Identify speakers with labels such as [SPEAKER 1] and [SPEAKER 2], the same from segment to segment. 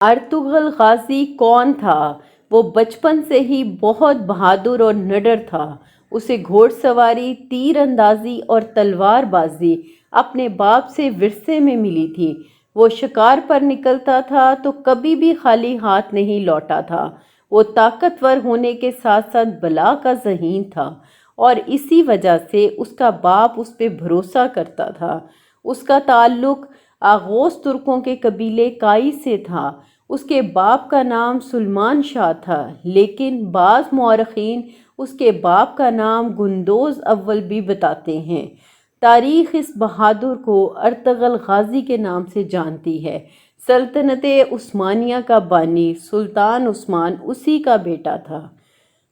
[SPEAKER 1] Ertugrul Ghazi کون تھا؟ وہ بچپن سے ہی بہت بہادر اور نڈر تھا۔ اسے گھوڑ سواری، تیر اندازی اور تلوار بازی اپنے باپ سے ورثے میں ملی تھی۔ وہ شکار پر نکلتا تھا تو کبھی بھی خالی ہاتھ نہیں لوٹا تھا۔ وہ طاقتور ہونے کے ساتھ ساتھ بلا کا ذہین تھا اور اسی وجہ سے اس کا باپ اس پہ بھروسہ کرتا تھا۔ اس کا تعلق آغوز ترکوں کے قبیلے کائی سے تھا۔ اس کے باپ کا نام سلمان شاہ تھا، لیکن بعض مورخین اس کے باپ کا نام گندوز اول بھی بتاتے ہیں۔ تاریخ اس بہادر کو ارطغرل غازی کے نام سے جانتی ہے۔ سلطنت عثمانیہ کا بانی سلطان عثمان اسی کا بیٹا تھا۔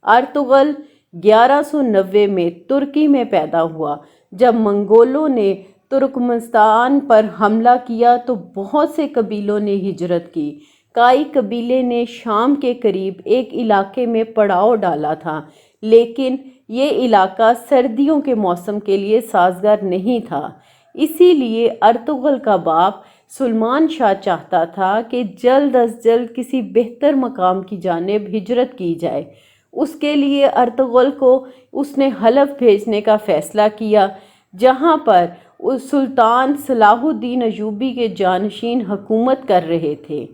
[SPEAKER 1] ارطغرل 1190 میں ترکی میں پیدا ہوا۔ جب منگولوں نے ترکمنستان پر حملہ کیا تو بہت سے قبیلوں نے ہجرت کی۔ کائی قبیلے نے شام کے قریب ایک علاقے میں پڑاؤ ڈالا تھا، لیکن یہ علاقہ سردیوں کے موسم کے لیے سازگار نہیں تھا۔ اسی لیے ارطغرل کا باپ سلمان شاہ چاہتا تھا کہ جلد از جلد کسی بہتر مقام کی جانب ہجرت کی جائے۔ اس کے لیے ارطغرل کو اس نے حلب بھیجنے کا فیصلہ کیا، جہاں پر سلطان صلاح الدین ایوبی کے جانشین حکومت کر رہے تھے۔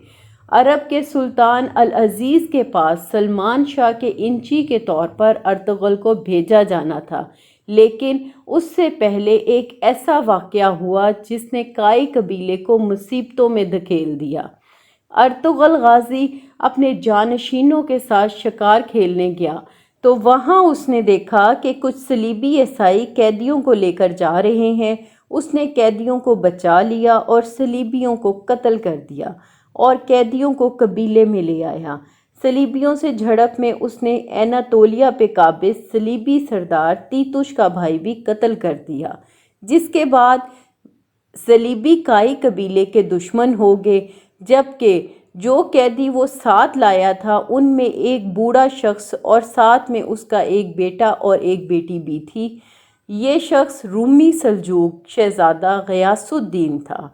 [SPEAKER 1] عرب کے سلطان العزیز کے پاس سلمان شاہ کے انچی کے طور پر ارطغرل کو بھیجا جانا تھا، لیکن اس سے پہلے ایک ایسا واقعہ ہوا جس نے کائی قبیلے کو مصیبتوں میں دھکیل دیا۔ ارطغرل غازی اپنے جانشینوں کے ساتھ شکار کھیلنے گیا تو وہاں اس نے دیکھا کہ کچھ صلیبی عیسائی قیدیوں کو لے کر جا رہے ہیں۔ اس نے قیدیوں کو بچا لیا اور صلیبیوں کو قتل کر دیا اور قیدیوں کو قبیلے میں لے آیا۔ صلیبیوں سے جھڑپ میں اس نے اناطولیہ پہ قابض صلیبی سردار تیتوش کا بھائی بھی قتل کر دیا، جس کے بعد صلیبی کائی قبیلے کے دشمن ہو گئے، جبکہ جو قیدی وہ ساتھ لایا تھا ان میں ایک بوڑھا شخص اور ساتھ میں اس کا ایک بیٹا اور ایک بیٹی بھی تھی۔ یہ شخص رومی سلجوق شہزادہ غیاث الدین تھا،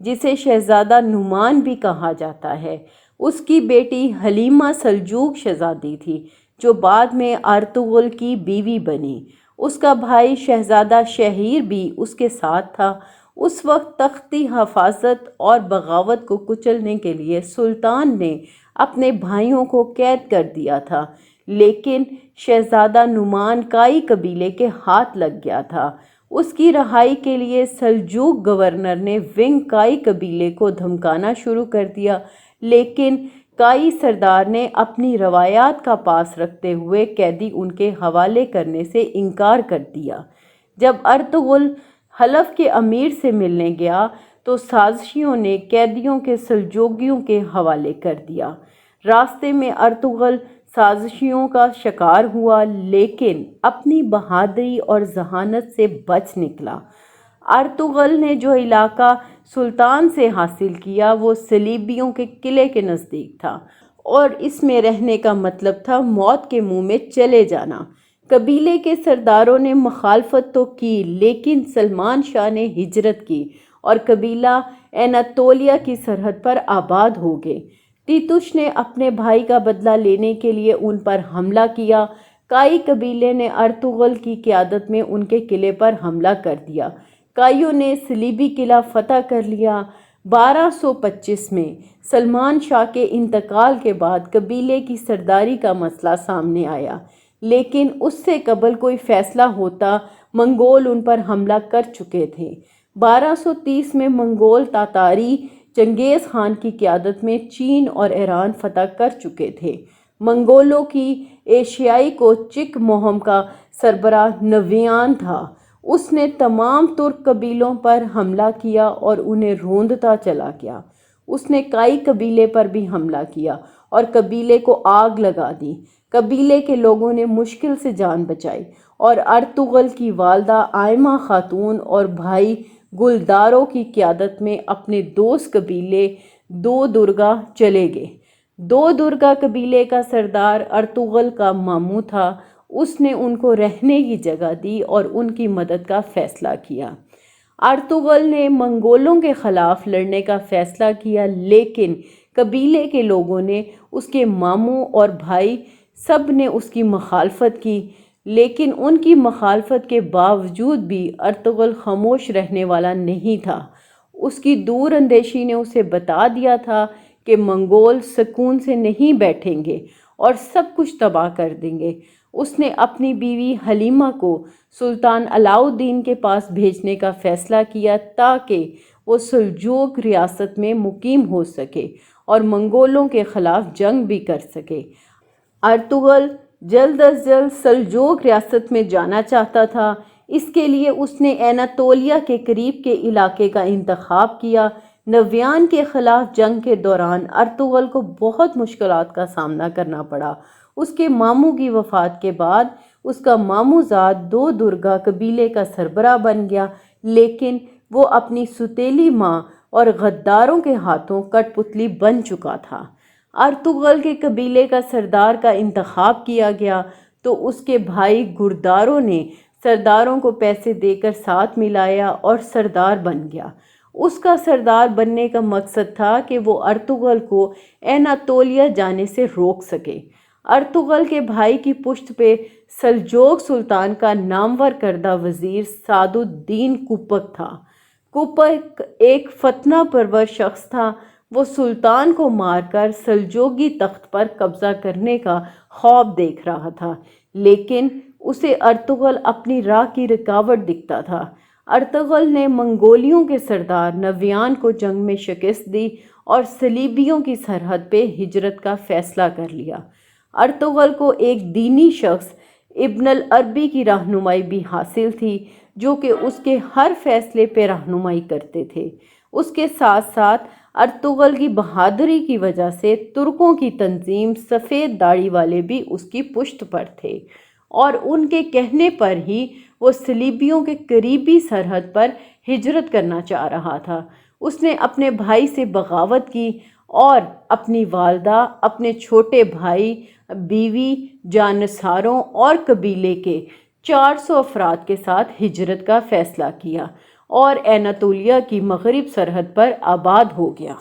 [SPEAKER 1] جسے شہزادہ نعمان بھی کہا جاتا ہے۔ اس کی بیٹی حلیمہ سلجوق شہزادی تھی، جو بعد میں ارطغرل کی بیوی بنی۔ اس کا بھائی شہزادہ شہیر بھی اس کے ساتھ تھا۔ اس وقت تختی حفاظت اور بغاوت کو کچلنے کے لیے سلطان نے اپنے بھائیوں کو قید کر دیا تھا، لیکن شہزادہ نعمان کائی قبیلے کے ہاتھ لگ گیا تھا۔ اس کی رہائی کے لیے سلجوق گورنر نے ونگ کائی قبیلے کو دھمکانا شروع کر دیا، لیکن کائی سردار نے اپنی روایات کا پاس رکھتے ہوئے قیدی ان کے حوالے کرنے سے انکار کر دیا۔ جب ارطغرل حلب کے امیر سے ملنے گیا تو سازشیوں نے قیدیوں کے سلجوقیوں کے حوالے کر دیا۔ راستے میں ارطغرل سازشیوں کا شکار ہوا، لیکن اپنی بہادری اور ذہانت سے بچ نکلا۔ ارطغرل نے جو علاقہ سلطان سے حاصل کیا وہ صلیبیوں کے قلعے کے نزدیک تھا، اور اس میں رہنے کا مطلب تھا موت کے منہ میں چلے جانا۔ قبیلے کے سرداروں نے مخالفت تو کی، لیکن سلمان شاہ نے ہجرت کی اور قبیلہ اناطولیہ کی سرحد پر آباد ہو گئے۔ تیتوش نے اپنے بھائی کا بدلہ لینے کے لیے ان پر حملہ کیا۔ کائی قبیلے نے ارطغرل کی قیادت میں ان کے قلعے پر حملہ کر دیا۔ کائیوں نے صلیبی قلعہ فتح کر لیا۔ 1225 میں سلمان شاہ کے انتقال کے بعد قبیلے کی سرداری کا مسئلہ سامنے آیا، لیکن اس سے قبل کوئی فیصلہ ہوتا منگول ان پر حملہ کر چکے تھے۔ 1230 میں منگول تاتاری چنگیز خان کی قیادت میں چین اور ایران فتح کر چکے تھے۔ منگولوں کی ایشیائی کوچک مہم کا سربراہ نویان تھا۔ اس نے تمام ترک قبیلوں پر حملہ کیا اور انہیں روندتا چلا گیا۔ اس نے کائی قبیلے پر بھی حملہ کیا اور قبیلے کو آگ لگا دی۔ قبیلے کے لوگوں نے مشکل سے جان بچائی اور ارطغرل کی والدہ آئمہ خاتون اور بھائی گلدارو کی قیادت میں اپنے دوست قبیلے دو درگا چلے گئے۔ دو درگا قبیلے کا سردار ارطغرل کا ماموں تھا۔ اس نے ان کو رہنے کی جگہ دی اور ان کی مدد کا فیصلہ کیا۔ ارطغرل نے منگولوں کے خلاف لڑنے کا فیصلہ کیا، لیکن قبیلے کے لوگوں نے، اس کے ماموں اور بھائی سب نے اس کی مخالفت کی، لیکن ان کی مخالفت کے باوجود بھی ارطغرل خاموش رہنے والا نہیں تھا۔ اس کی دور اندیشی نے اسے بتا دیا تھا کہ منگول سکون سے نہیں بیٹھیں گے اور سب کچھ تباہ کر دیں گے۔ اس نے اپنی بیوی حلیمہ کو سلطان علاؤ الدین کے پاس بھیجنے کا فیصلہ کیا تاکہ وہ سلجوق ریاست میں مقیم ہو سکے اور منگولوں کے خلاف جنگ بھی کر سکے۔ ارطغرل جلد از جلد سلجوق ریاست میں جانا چاہتا تھا۔ اس کے لیے اس نے اناطولیہ کے قریب کے علاقے کا انتخاب کیا۔ نویان کے خلاف جنگ کے دوران ارطغرل کو بہت مشکلات کا سامنا کرنا پڑا۔ اس کے ماموں کی وفات کے بعد اس کا ماموں زاد دو درگا قبیلے کا سربراہ بن گیا، لیکن وہ اپنی سوتیلی ماں اور غداروں کے ہاتھوں کٹ پتلی بن چکا تھا۔ ارطغرل کے قبیلے کا سردار کا انتخاب کیا گیا تو اس کے بھائی گرداروں نے سرداروں کو پیسے دے کر ساتھ ملایا اور سردار بن گیا۔ اس کا سردار بننے کا مقصد تھا کہ وہ ارطغرل کو اناطولیہ جانے سے روک سکے۔ ارطغرل کے بھائی کی پشت پہ سلجوق سلطان کا نامور کردہ وزیر سعد الدین کوپک تھا۔ کوپک ایک فتنہ پرور شخص تھا۔ وہ سلطان کو مار کر سلجوقی تخت پر قبضہ کرنے کا خواب دیکھ رہا تھا، لیکن اسے ارطغرل اپنی راہ کی رکاوٹ دکھتا تھا۔ ارطغرل نے منگولیوں کے سردار نویان کو جنگ میں شکست دی اور صلیبیوں کی سرحد پہ ہجرت کا فیصلہ کر لیا۔ ارطغرل کو ایک دینی شخص ابن العربی کی رہنمائی بھی حاصل تھی، جو کہ اس کے ہر فیصلے پہ رہنمائی کرتے تھے۔ اس کے ساتھ ساتھ ارطغرل کی بہادری کی وجہ سے ترکوں کی تنظیم سفید داڑھی والے بھی اس کی پشت پر تھے اور ان کے کہنے پر ہی وہ صلیبیوں کے قریبی سرحد پر ہجرت کرنا چاہ رہا تھا۔ اس نے اپنے بھائی سے بغاوت کی اور اپنی والدہ، اپنے چھوٹے بھائی، بیوی، جانصاروں اور قبیلے کے 400 افراد کے ساتھ ہجرت کا فیصلہ کیا اور اناطولیہ کی مغرب سرحد پر آباد ہو گیا۔